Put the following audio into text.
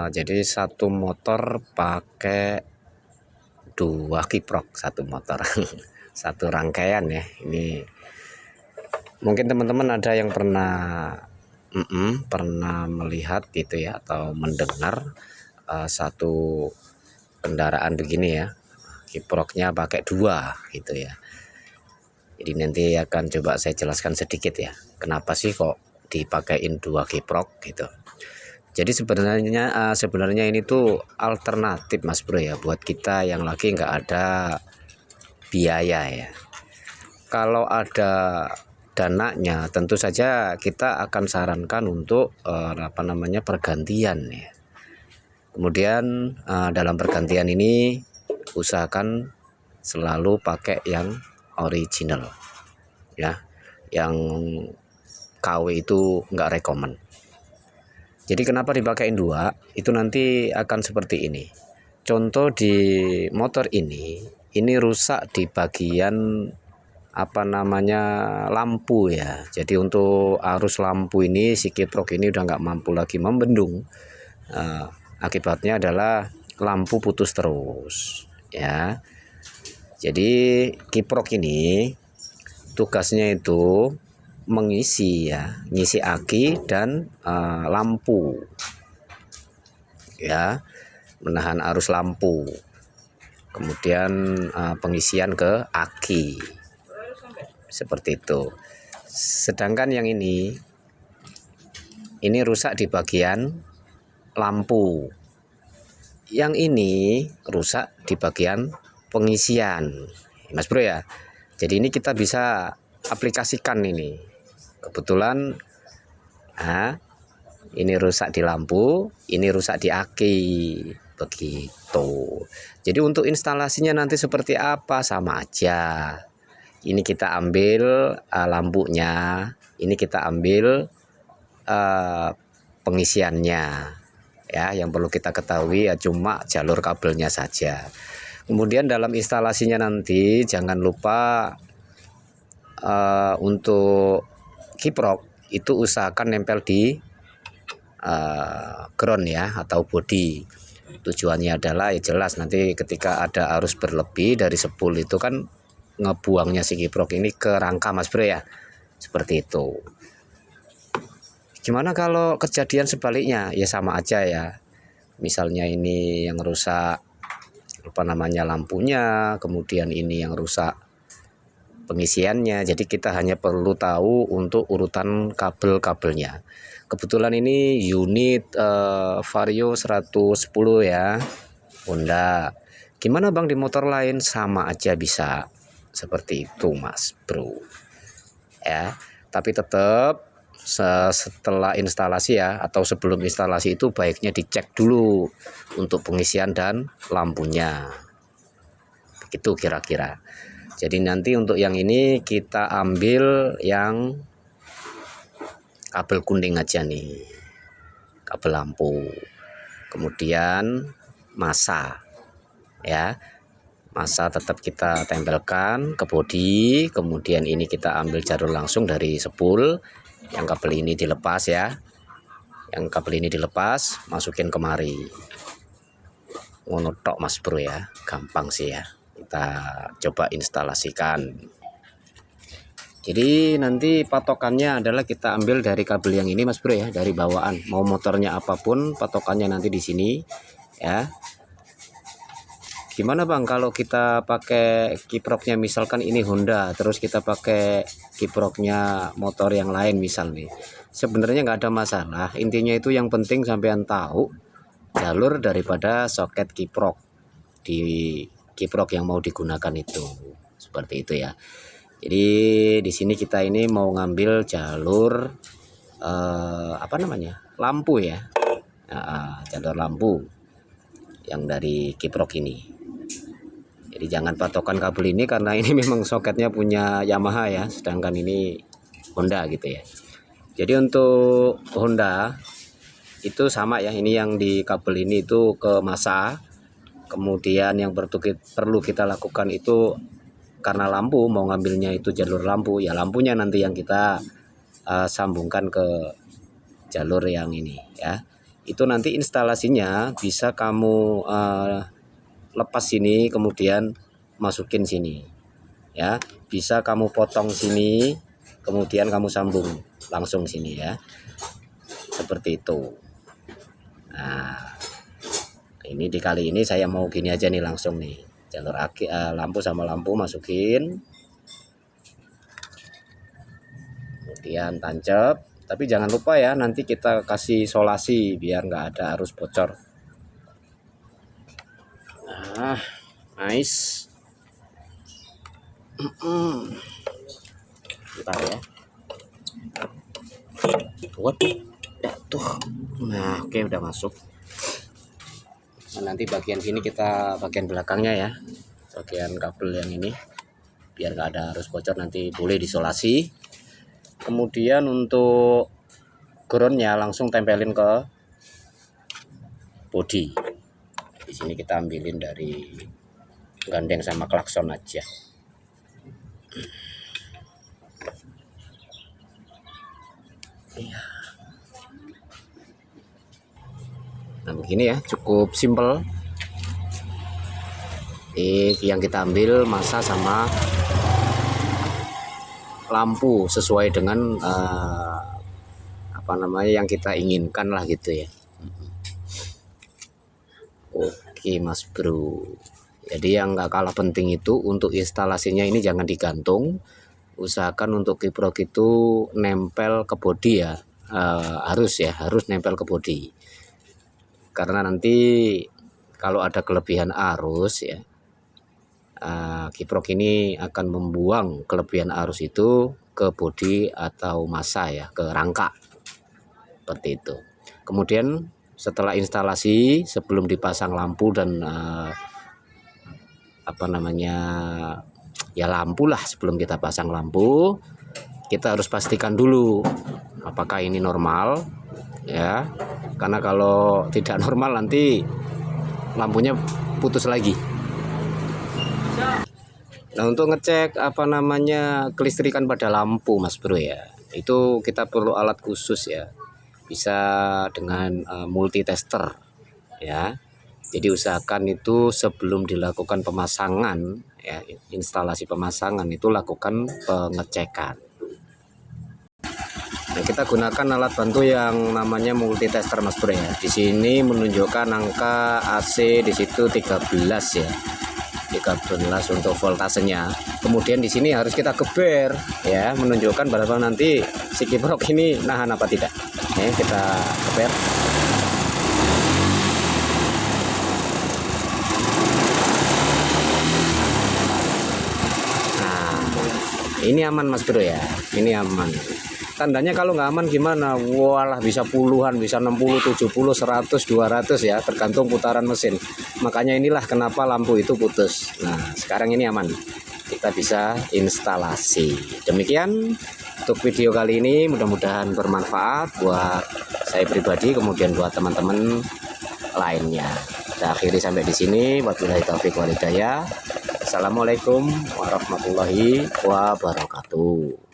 Jadi satu motor pakai 2 kiprok satu motor. Satu rangkaian ya. Ini mungkin teman-teman ada yang pernah melihat gitu ya, atau mendengar satu kendaraan begini ya, kiproknya pakai 2 gitu ya. Jadi nanti akan coba saya jelaskan sedikit ya, kenapa sih kok dipakein 2 kiprok gitu. Jadi sebenarnya ini tuh alternatif Mas Bro ya, buat kita yang lagi nggak ada biaya ya. Kalau ada dananya tentu saja kita akan sarankan untuk pergantian ya. Kemudian dalam pergantian ini usahakan selalu pakai yang original ya, yang KW itu nggak rekomen. Jadi kenapa dipakein 2? Itu nanti akan seperti ini. Contoh di motor ini rusak di bagian lampu ya. Jadi untuk arus lampu ini si kiprok ini udah nggak mampu lagi membendung. Akibatnya adalah lampu putus terus ya. Jadi kiprok ini tugasnya itu ngisi aki dan lampu ya, menahan arus lampu, kemudian pengisian ke aki seperti itu. Sedangkan yang ini rusak di bagian lampu, yang ini rusak di bagian pengisian Mas Bro ya. Jadi ini kita bisa aplikasikan ini. Kebetulan ini rusak di lampu, ini rusak di aki begitu. Jadi untuk instalasinya nanti seperti apa, sama aja. Ini kita ambil lampunya, ini kita ambil pengisiannya ya. Yang perlu kita ketahui ya cuma jalur kabelnya saja. Kemudian dalam instalasinya nanti jangan lupa untuk kiprok itu usahakan nempel di ground ya, atau body. Tujuannya adalah ya jelas nanti ketika ada arus berlebih dari spool itu kan ngebuangnya si kiprok ini ke rangka Mas Bro ya, seperti itu. Gimana kalau kejadian sebaliknya? Ya sama aja ya. Misalnya ini yang rusak lampunya, kemudian ini yang rusak pengisiannya. Jadi kita hanya perlu tahu untuk urutan kabel-kabelnya. Kebetulan ini unit Vario 110 ya, Honda. Gimana Bang di motor lain? Sama aja bisa seperti itu Mas Bro ya. Tapi tetap setelah instalasi ya, atau sebelum instalasi itu baiknya dicek dulu untuk pengisian dan lampunya. Begitu kira-kira. Jadi nanti untuk yang ini kita ambil yang kabel kuning aja nih, kabel lampu. Kemudian massa ya, massa tetap kita tempelkan ke bodi. Kemudian ini kita ambil jalur langsung dari spool. Yang kabel ini dilepas ya, yang kabel ini dilepas, masukin kemari. Ngono tok Mas Bro ya, gampang sih ya. Kita coba instalasikan. Jadi nanti patokannya adalah kita ambil dari kabel yang ini Mas Bro ya, dari bawaan. Mau motornya apapun patokannya nanti di sini ya. Gimana Bang kalau kita pakai kiproknya, misalkan ini Honda, terus kita pakai kiproknya motor yang lain misal nih. Sebenarnya nggak ada masalah. Intinya itu yang penting sampean tahu jalur daripada soket kiprok di kiprok yang mau digunakan itu. Seperti itu ya. Jadi di sini kita ini mau ngambil jalur lampu ya. Jalur lampu yang dari kiprok ini. Jadi jangan patokan kabel ini karena ini memang soketnya punya Yamaha ya, sedangkan ini Honda gitu ya. Jadi untuk Honda itu sama ya, ini yang di kabel ini itu ke massa. Kemudian yang perlu kita lakukan itu karena lampu mau ngambilnya itu jalur lampu ya, lampunya nanti yang kita sambungkan ke jalur yang ini ya. itu nanti instalasinya bisa kamu lepas sini kemudian masukin sini ya, bisa kamu potong sini kemudian kamu sambung langsung sini ya, seperti itu. Nah ini di kali ini saya mau gini aja nih, langsung nih jalur lampu sama lampu masukin kemudian tancap, tapi jangan lupa ya nanti kita kasih isolasi biar nggak ada arus bocor. Nah nice. Bentar ya. Waduh, tuh. Nah, oke udah masuk. Nah, nanti bagian sini kita bagian belakangnya ya, bagian kabel yang ini, biar nggak ada arus bocor nanti boleh diisolasi. Kemudian untuk groundnya langsung tempelin ke bodi. Di sini kita ambilin dari gandeng sama klakson aja. Nah begini ya, cukup simple. Yang kita ambil masa sama lampu sesuai dengan apa namanya yang kita inginkan lah gitu ya. Oke Mas Bro, jadi yang nggak kalah penting itu untuk instalasinya ini jangan digantung, usahakan untuk kiprok itu nempel ke bodi ya, harus nempel ke bodi, karena nanti kalau ada kelebihan arus ya, kiprok ini akan membuang kelebihan arus itu ke bodi atau massa ya, ke rangka seperti itu. Kemudian setelah instalasi, sebelum dipasang lampu dan apa namanya ya lampu lah, sebelum kita pasang lampu kita harus pastikan dulu apakah ini normal ya, karena kalau tidak normal nanti lampunya putus lagi. Nah untuk ngecek apa namanya kelistrikan pada lampu Mas Bro ya, itu kita perlu alat khusus ya, bisa dengan multitester ya. Jadi usahakan itu sebelum dilakukan pemasangan ya, instalasi pemasangan itu lakukan pengecekan. Nah, kita gunakan alat bantu yang namanya multitester Mas Bro ya. Di sini menunjukkan angka AC di situ 13 ya. 13 untuk voltasenya. Kemudian di sini harus kita geber ya, menunjukkan bahwa nanti si kiprok ini nahan apa tidak. Kita geber. Nah, ini aman Mas Bro ya. Ini aman. Tandanya kalau nggak aman gimana? Walah bisa puluhan, bisa 60, 70, 100, 200 ya, tergantung putaran mesin. Makanya inilah kenapa lampu itu putus. Nah, sekarang ini aman. Kita bisa instalasi. Demikian untuk video kali ini, mudah-mudahan bermanfaat buat saya pribadi, kemudian buat teman-teman lainnya. Kita akhiri sampai di sini. Wabillahi taufiq wal hidayah. Assalamualaikum warahmatullahi wabarakatuh.